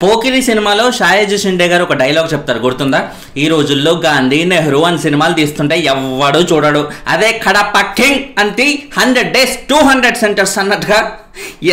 పోకిరి సినిమాలో షాయాజీ షిండే గారు ఒక డైలాగ్ చెప్తారు, గుర్తుందా? ఈ రోజుల్లో గాంధీ నెహ్రూ అని సినిమాలు తీస్తుంటే ఎవ్వడూ చూడడు, అదే కడప కింగ్ అంతే 100 days 200 centers అన్నట్టుగా.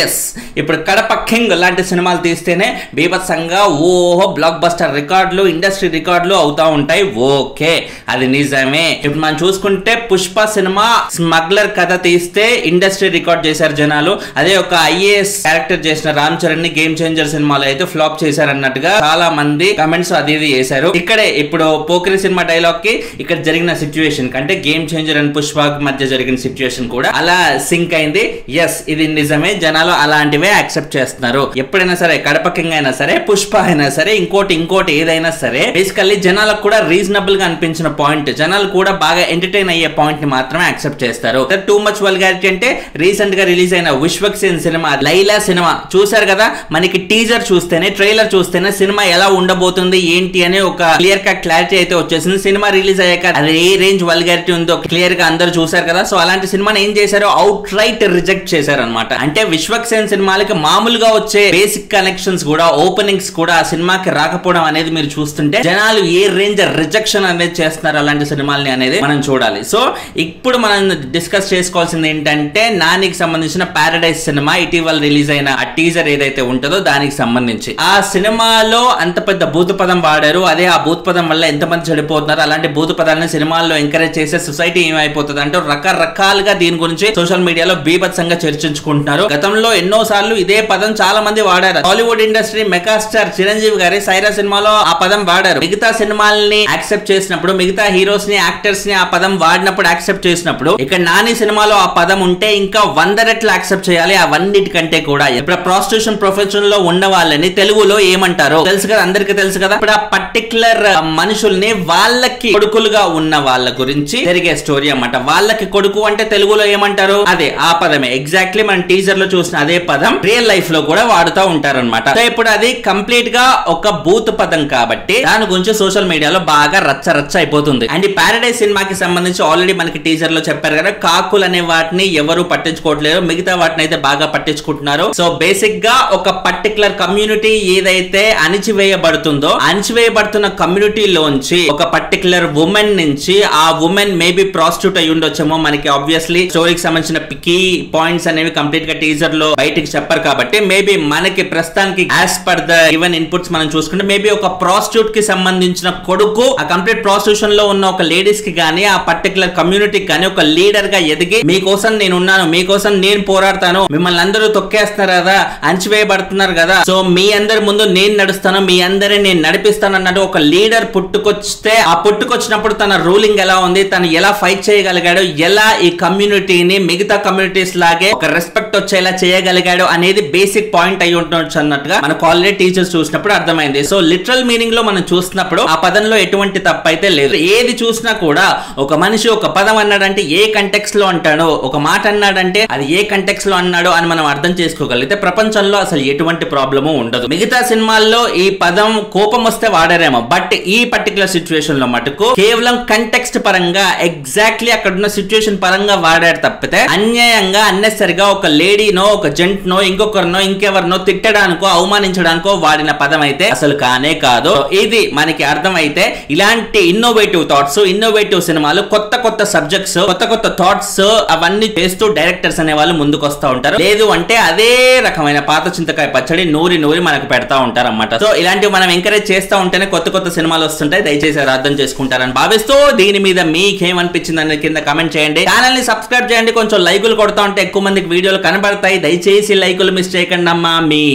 ఎస్, ఇప్పుడు కడప కింగ్ లాంటి సినిమాలు తీస్తేనే బీభత్సంగా ఓహో బ్లాక్ బస్టర్ రికార్డులు, ఇండస్ట్రీ రికార్డులు అవుతా ఉంటాయి. ఓకే, అది నిజమే. ఇప్పుడు మనం చూసుకుంటే పుష్ప సినిమా స్మగ్లర్ కథ తీస్తే ఇండస్ట్రీ రికార్డ్ చేశారు జనాలు. అదే ఒక ఐఏఎస్ క్యారెక్టర్ చేసిన రామ్ చరణ్ ని గేమ్ చేంజర్ సినిమాలో అయితే ఫ్లాప్ చేశారు అన్నట్టుగా చాలా మంది కమెంట్స్ అది ఇది చేశారు. ఇక్కడే ఇప్పుడు పోకిరి సినిమా డైలాగ్ కి ఇక్కడ జరిగిన సిచ్యువేషన్ కంటే గేమ్ చేంజర్ అండ్ పుష్ప మధ్య జరిగిన సిచ్యువేషన్ కూడా అలా సింక్ అయింది. ఎస్, ఇది నిజమే. జనాలు అలాంటివే యాక్సెప్ట్ చేస్తున్నారు. ఎప్పుడైనా సరే కడప కింగ్ అయినా సరే, పుష్ప అయినా సరే, ఇంకోటి ఏదైనా సరే, బేసికల్లీ జనాలకు కూడా రీజనబుల్ గా అనిపించిన పాయింట్, జనాలు కూడా బాగా ఎంటర్టైన్ అయ్యే పాయింట్ ని మాత్రమే యాక్సెప్ట్ చేస్తారు. టూ మచ్ వల్గారిటీ అంటే రీసెంట్ గా రిలీజ్ అయిన విశ్వక్సేన్ సినిమా లైలా సినిమా చూసారు కదా. మనకి టీజర్ చూస్తేనే, ట్రైలర్ చూస్తేనే సినిమా ఎలా ఉండబోతుంది ఏంటి అనే ఒక క్లియర్ గా క్లారిటీ అయితే వచ్చేసింది. సినిమా రిలీజ్ అయ్యాక అది ఏ రేంజ్ వల్గారిటీ ఉందో క్లియర్ గా అందరూ చూసారు కదా. సో అలాంటి సినిమాని ఏం చేశారు, అవుట్ రైట్ రిజెక్ట్ చేశారు అనమాట. అంటే విశ్వక్సేన్ సినిమాలకి మామూలుగా వచ్చే బేసిక్ కనెక్షన్స్ కూడా, ఓపెనింగ్స్ కూడా ఆ సినిమాకి రాకపోవడం అనేది మీరు చూస్తుంటే జనాలు ఏ రేంజ్ రిజెక్షన్ అనేది చేస్తున్నారు అలాంటి సినిమాల్ని అనేది మనం చూడాలి. సో ఇప్పుడు మనం డిస్కస్ చేసుకోవాల్సింది ఏంటంటే నానికి సంబంధించిన పారడైజ్ సినిమా ఇటీవల రిలీజ్ అయిన ఆ టీజర్ ఏదైతే ఉంటుందో దానికి సంబంధించి. ఆ సినిమాలో అంత పెద్ద భూత పదం వాడారు. అదే ఆ భూత పదం వల్ల ఎంతమంది చెడిపోతున్నారు, అలాంటి భూత పదాలను సినిమాల్లో ఎంకరేజ్ చేసే సొసైటీ ఏమైపోతుంది అంటే రకరకాలుగా దీని గురించి సోషల్ మీడియాలో బీభత్సంగా చర్చించుకుంటున్నారు. గతంలో ఎన్నో సార్లు ఇదే పదం చాలా మంది వాడారు. హాలీవుడ్ ఇండస్ట్రీ మెగాస్టార్ చిరంజీవి గారి సైరా సినిమాలో ఆ పదం వాడారు. మిగతా సినిమాల్ని యాక్సెప్ట్ చేసినప్పుడు, మిగతా హీరోస్ ని, యాక్టర్స్ ని ఆ పదం వాడినప్పుడు, యాక్సెప్ట్ చేసినప్పుడు, ఇక్కడ నాని సినిమాలో ఆ పదం ఉంటే ఇంకా 100 రెట్లు యాక్సెప్ట్ చేయాలి. అవన్నిటికంటే కూడా ఇప్పుడు ప్రాస్టిట్యూషన్ ప్రొఫెషన్ లో ఉన్న వాళ్ళని తెలుగులో ఏమంటారో తెలుసు కదా, అందరికీ తెలుసు కదా. ఇప్పుడు ఆ పర్టికులర్ మనుషుల్ని వాళ్ళకి కొడుకులుగా ఉన్న వాళ్ళ గురించి జరిగే స్టోరీ అన్నమాట. వాళ్ళకి కొడుకు అంటే తెలుగులో ఏమంటారు, అదే ఆ పదమే. ఎగ్జాక్ట్లీ మనం టీజర్ లో చూసిన అదే పదం రియల్ లైఫ్ లో కూడా వాడుతూ ఉంటారన్నమాట. సో ఇప్పుడు అది కంప్లీట్ గా ఒక బూత్ పదం కాబట్టి దాని గురించి సోషల్ మీడియాలో బాగా రచ్చ అయిపోతుంది. అండ్ ఈ పారడైజ్ సినిమాకి సంబంధించి ఆల్రెడీ మనకి టీజర్ లో చెప్పారు కదా, కాకులు అనే వాటిని ఎవరు పట్టించుకోవట్లేదు, మిగతా వాటిని అయితే బాగా పట్టించుకుంటున్నారు. సో బేసిక్ గా ఒక పర్టికులర్ కమ్యూనిటీ ఏదైతే అణిచివేయబడుతుందో, అణిచివేయబడుతున్న కమ్యూనిటీలోంచి ఒక పర్టికులర్ ఉమెన్ నుంచి, ఆ ఉమెన్ మేబీ ప్రాస్టిట్యూట్ అయి ఉండొచ్చేమో. మనకి ఆబ్వియస్లీ స్టోరీకి సంబంధించిన కీ పాయింట్స్ అనేవి కంప్లీట్ గా టీజర్ లో బయటికి చెప్పారు కాబట్టి మేబీ మనకి ప్రస్తుతానికి as per the given inputs మనం చూసుకుంటే మేబీ ఒక ప్రాస్టిట్యూట్ కి సంబంధించిన కొడుకు ఆ కంప్లీట్ ప్రాస్టిట్యూషన్ లో ఉన్న ఒక లేడీస్ కి గానీ, ఆ పర్టికులర్ కమ్యూనిటీకి గానీ ఒక లీడర్ గా ఎదిగి మీకోసం నేను ఉన్నాను, మీకోసం నేను పోరాడతాను, మిమ్మల్ని అందరూ తొక్కేస్తున్నారు కదా, అణచివేయబడుతున్నారు కదా, సో మీ అందరి ముందు నేను నడుస్తాను, మీ అందరిని నేను నడిపిస్తాను అన్నట్టు ఒక లీడర్ పుట్టుకొస్తే, ఆ పుట్టుకొచ్చినప్పుడు తన రూలింగ్ ఎలా ఉంది, తను ఎలా ఫైట్ చేయగలిగాడు, ఎలా ఈ కమ్యూనిటీని మిగతా కమ్యూనిటీస్ లాగే ఒక రెస్పెక్ట్ వచ్చేలా చేయగలిగాడు అనేది బేసిక్ పాయింట్ అయి ఉండొచ్చు అన్నట్టుగా మనకు ఆల్రెడీ టీచర్స్ చూసినప్పుడు అర్థమైంది. సో లిటరల్ మీనింగ్ లో మనం చూసినప్పుడు ఆ పదంలో ఎటువంటి తప్పు అయితే లేదు. ఏది చూసినా కూడా ఒక మనిషి ఒక పదం అన్నాడంటే ఏ కంటెక్స్ట్ లో అంటాడో, ఒక మాట అన్నాడంటే అది ఏ కంటెక్స్ట్ లో అన్నాడో అని మనం అర్థం చేసుకోగలిగితే ప్రపంచంలో అసలు ఎటువంటి ప్రాబ్లము ఉండదు. మిగతా సినిమాల్లో ఈ పదం కోపం వస్తే వాడారేమో, బట్ ఈ పర్టికులర్ సిచ్యువేషన్ లో మటుకు కేవలం కంటెక్స్ట్ పరంగా ఎగ్జాక్ట్లీ అక్కడ ఉన్న సిచ్యువేషన్ పరంగా వాడారు తప్పితే అన్యాయంగా అన్నెసరిగా ఒక లేడీనో, ఒక జెంట్ నో, ఇంకొకరినో, ఇంకెవరినో తిట్టడానికో, అవమానించడానికో వాడిన పదం అయితే అసలు కానే కాదు. ఇది మనకి అర్థమైతే ఇలాంటి ఇన్నోవేటివ్ థాట్స్, ఇన్నోవేటివ్ సినిమాలు, కొత్త సబ్జెక్ట్స్, కొత్త థాట్స్ అవన్నీ చేస్తూ డైరెక్టర్స్ అనే వాళ్ళు ముందుకు వస్తూ ఉంటారు. లేదు అంటే అదే రకమైన పాత చింతకాయ పచ్చడి నూరి మనకు పెడతా ఉంటారు అన్నమాట. సో ఇలాంటివి మనం ఎంకరేజ్ చేస్తూ ఉంటేనే కొత్త సినిమాలు వస్తుంటాయి. దయచేసి అర్థం చేసుకుంటారని భావిస్తూ దీని మీద మీకేమనిపించింది అనేది కింద కామెంట్ చేయండి. ఛానల్ ని సబ్స్క్రైబ్ చేయండి. కొంచెం లైకులు కొడతా ఉంటే ఎక్కువ మందికి వీడియోలు కనబడతాయి. దయచేసి లైకులు మిస్ చేయకండి అమ్మా. మీ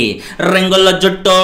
రింగుల్లో జుట్టు